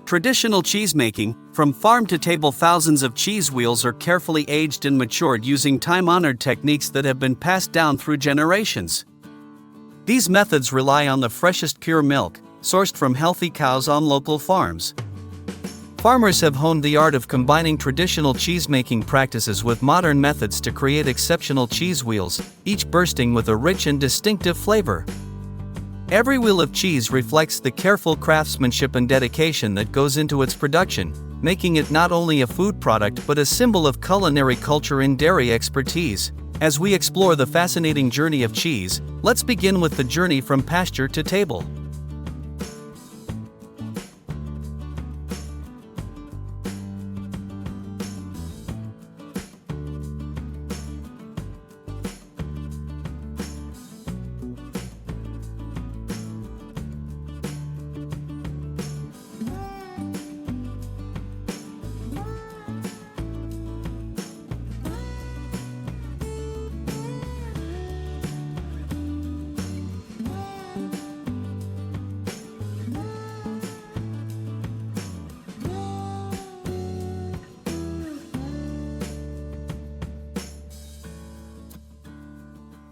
Traditional cheesemaking, from farm to table, thousands of cheese wheels are carefully aged and matured using time-honored techniques that have been passed down through generations. These methods rely on the freshest pure milk, sourced from healthy cows on local farms. Farmers have honed the art of combining traditional cheesemaking practices with modern methods to create exceptional cheese wheels, each bursting with a rich and distinctive flavor. Every wheel of cheese reflects the careful craftsmanship and dedication that goes into its production, making it not only a food product but a symbol of culinary culture and dairy expertise. As we explore the fascinating journey of cheese, let's begin with the journey from pasture to table.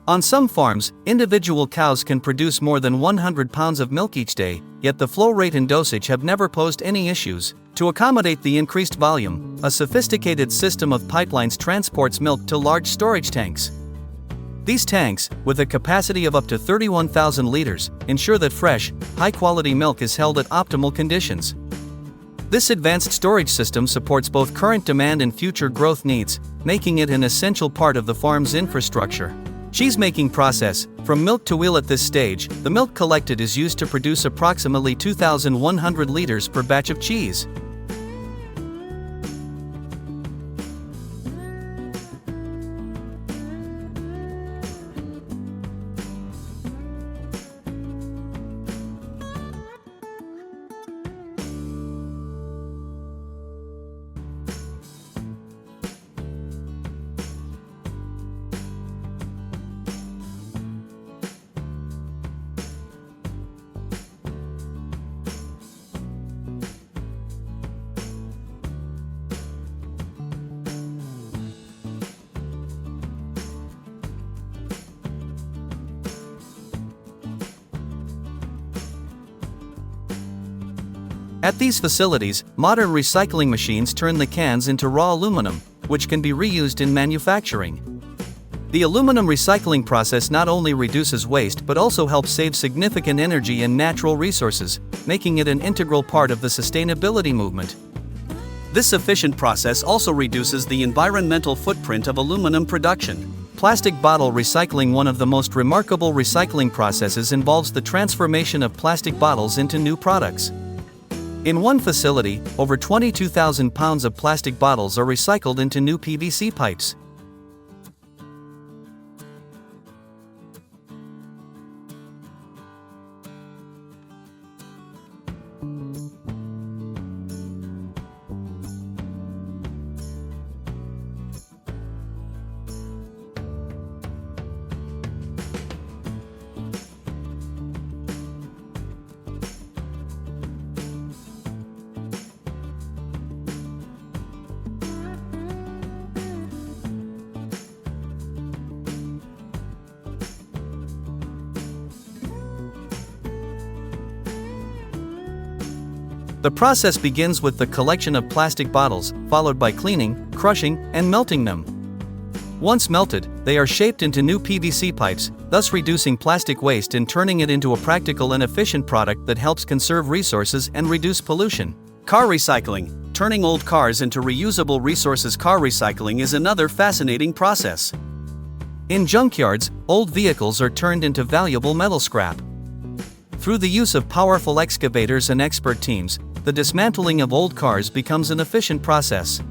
On some farms, individual cows can produce more than 100 pounds of milk each day, yet the flow rate and dosage have never posed any issues. To accommodate the increased volume, a sophisticated system of pipelines transports milk to large storage tanks. These tanks, with a capacity of up to 31,000 liters, ensure that fresh, high-quality milk is held at optimal conditions. This advanced storage system supports both current demand and future growth needs, making it an essential part of the farm's infrastructure. Cheesemaking process. From milk to wheel. At this stage, the milk collected is used to produce approximately 2,100 liters per batch of cheese. At these facilities, modern recycling machines turn the cans into raw aluminum, which can be reused in manufacturing. The aluminum recycling process not only reduces waste but also helps save significant energy and natural resources, making it an integral part of the sustainability movement. This efficient process also reduces the environmental footprint of aluminum production. Plastic bottle recycling. One of the most remarkable recycling processes involves the transformation of plastic bottles into new products. In one facility, over 22,000 pounds of plastic bottles are recycled into new PVC pipes. The process begins with the collection of plastic bottles, followed by cleaning, crushing, and melting them. Once melted, they are shaped into new PVC pipes, thus reducing plastic waste and turning it into a practical and efficient product that helps conserve resources and reduce pollution. Car recycling. Turning old cars into reusable resources. Car recycling is another fascinating process. In junkyards, old vehicles are turned into valuable metal scrap. Through the use of powerful excavators and expert teams, the dismantling of old cars becomes an efficient process.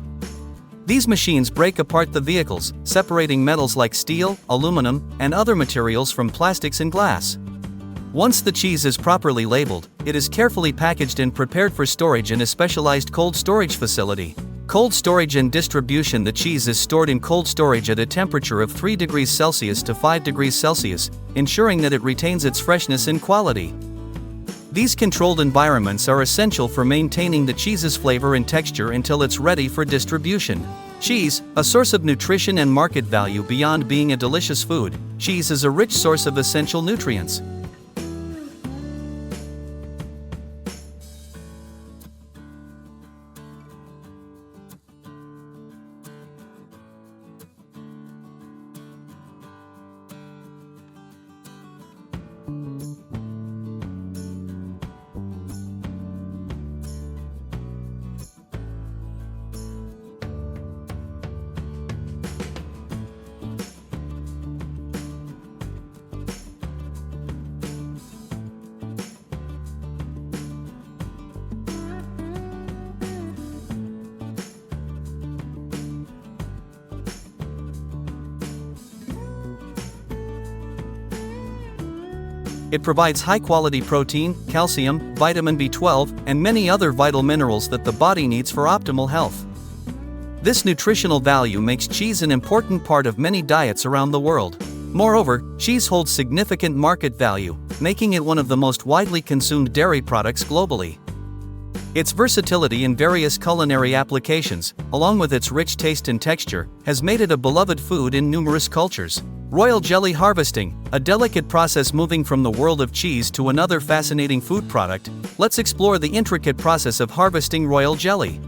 These machines break apart the vehicles, separating metals like steel, aluminum, and other materials from plastics and glass. Once the cheese is properly labeled, it is carefully packaged and prepared for storage in a specialized cold storage facility. Cold storage and distribution. The cheese is stored in cold storage at a temperature of 3 degrees Celsius to 5 degrees Celsius, ensuring that it retains its freshness and quality. These controlled environments are essential for maintaining the cheese's flavor and texture until it's ready for distribution. Cheese, a source of nutrition and market value beyond being a delicious food, cheese is a rich source of essential nutrients. It provides high-quality protein, calcium, vitamin B12, and many other vital minerals that the body needs for optimal health. This nutritional value makes cheese an important part of many diets around the world. Moreover, cheese holds significant market value, making it one of the most widely consumed dairy products globally. Its versatility in various culinary applications, along with its rich taste and texture, has made it a beloved food in numerous cultures. Royal jelly harvesting, a delicate process moving from the world of cheese to another fascinating food product. Let's explore the intricate process of harvesting royal jelly.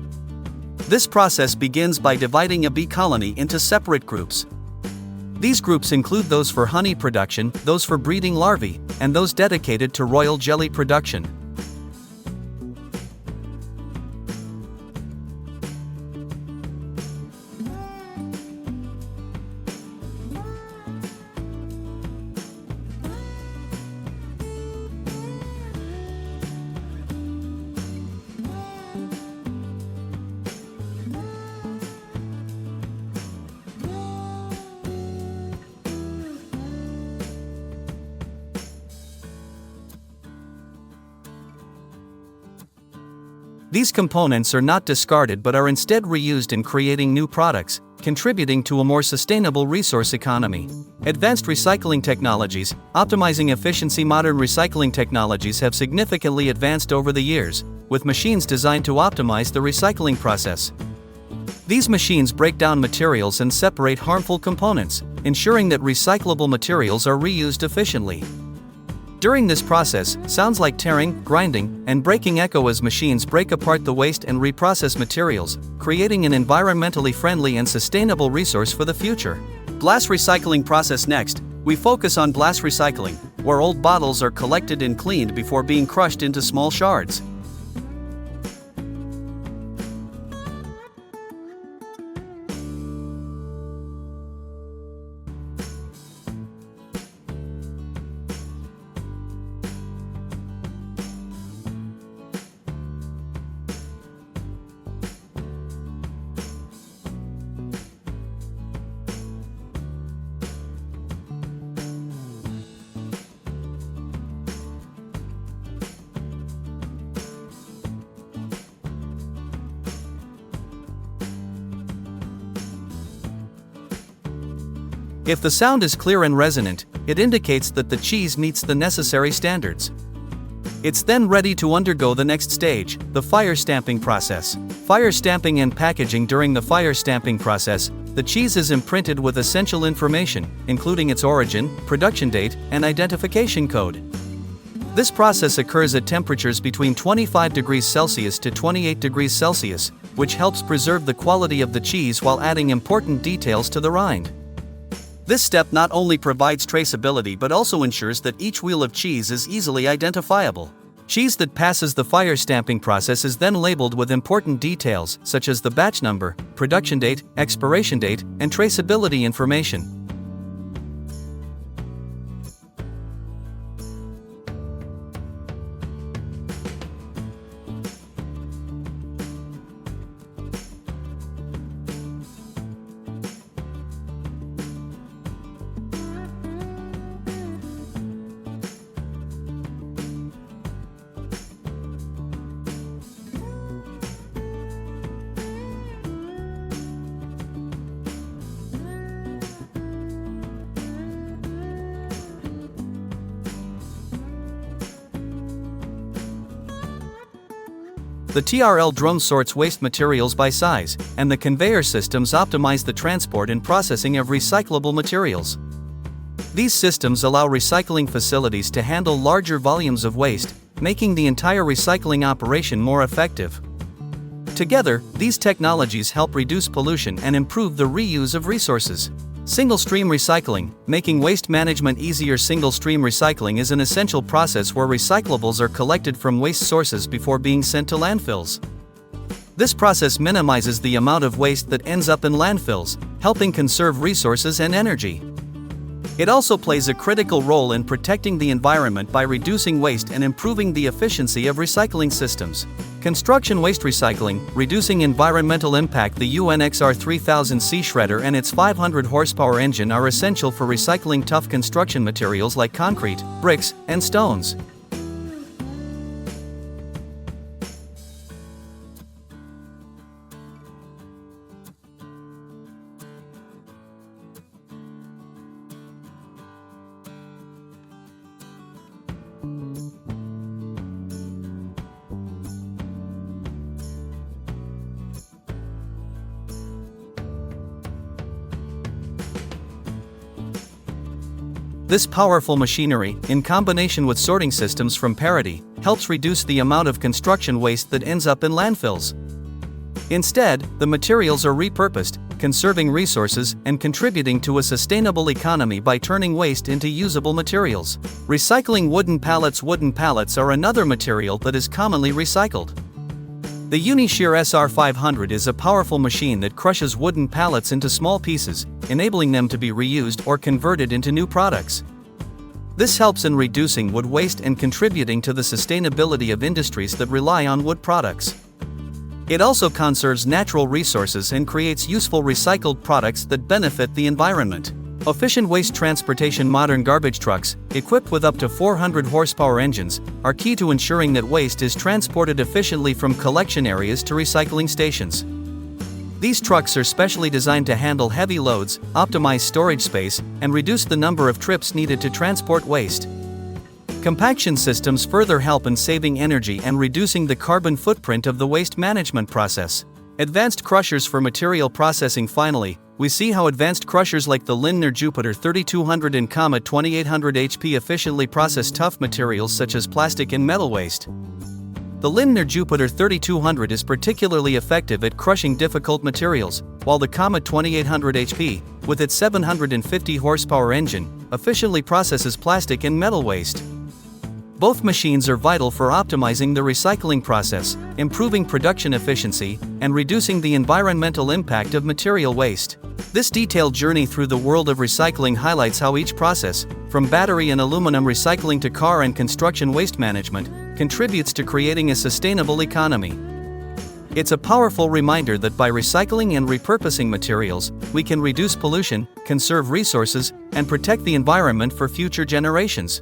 This process begins by dividing a bee colony into separate groups. These groups include those for honey production, those for breeding larvae, and those dedicated to royal jelly production. These components are not discarded but are instead reused in creating new products, contributing to a more sustainable resource economy. Advanced recycling technologies, optimizing efficiency. Modern recycling technologies have significantly advanced over the years, with machines designed to optimize the recycling process. These machines break down materials and separate harmful components, ensuring that recyclable materials are reused efficiently. During this process, sounds like tearing, grinding, and breaking echo as machines break apart the waste and reprocess materials, creating an environmentally friendly and sustainable resource for the future. Glass recycling process. Next, we focus on glass recycling, where old bottles are collected and cleaned before being crushed into small shards. If the sound is clear and resonant, it indicates that the cheese meets the necessary standards. It's then ready to undergo the next stage, the fire stamping process. Fire stamping and packaging. During the fire stamping process, the cheese is imprinted with essential information, including its origin, production date, and identification code. This process occurs at temperatures between 25 degrees Celsius to 28 degrees Celsius, which helps preserve the quality of the cheese while adding important details to the rind. This step not only provides traceability but also ensures that each wheel of cheese is easily identifiable. Cheese that passes the fire stamping process is then labeled with important details such as the batch number, production date, expiration date, and traceability information. The TRL drone sorts waste materials by size, and the conveyor systems optimize the transport and processing of recyclable materials. These systems allow recycling facilities to handle larger volumes of waste, making the entire recycling operation more effective. Together, these technologies help reduce pollution and improve the reuse of resources. Single-stream recycling, making waste management easier. Single-stream recycling is an essential process where recyclables are collected from waste sources before being sent to landfills. This process minimizes the amount of waste that ends up in landfills, helping conserve resources and energy. It also plays a critical role in protecting the environment by reducing waste and improving the efficiency of recycling systems. Construction waste recycling, reducing environmental impact. The UNXR 3000C shredder and its 500 horsepower engine are essential for recycling tough construction materials like concrete, bricks, and stones. This powerful machinery, in combination with sorting systems from Parity, helps reduce the amount of construction waste that ends up in landfills. Instead, the materials are repurposed, conserving resources and contributing to a sustainable economy by turning waste into usable materials. Recycling wooden pallets. Wooden pallets are another material that is commonly recycled. The Unishear SR500 is a powerful machine that crushes wooden pallets into small pieces, enabling them to be reused or converted into new products. This helps in reducing wood waste and contributing to the sustainability of industries that rely on wood products. It also conserves natural resources and creates useful recycled products that benefit the environment. Efficient waste transportation. Modern garbage trucks, equipped with up to 400 horsepower engines, are key to ensuring that waste is transported efficiently from collection areas to recycling stations. These trucks are specially designed to handle heavy loads, optimize storage space, and reduce the number of trips needed to transport waste. Compaction systems further help in saving energy and reducing the carbon footprint of the waste management process. Advanced crushers for material processing. Finally, we see how advanced crushers like the Lindner Jupiter 3200 and Comet 2800 HP efficiently process tough materials such as plastic and metal waste. The Lindner Jupiter 3200 is particularly effective at crushing difficult materials, while the Comet 2800 HP, with its 750 horsepower engine, efficiently processes plastic and metal waste. Both machines are vital for optimizing the recycling process, improving production efficiency, and reducing the environmental impact of material waste. This detailed journey through the world of recycling highlights how each process, from battery and aluminum recycling to car and construction waste management, contributes to creating a sustainable economy. It's a powerful reminder that by recycling and repurposing materials, we can reduce pollution, conserve resources, and protect the environment for future generations.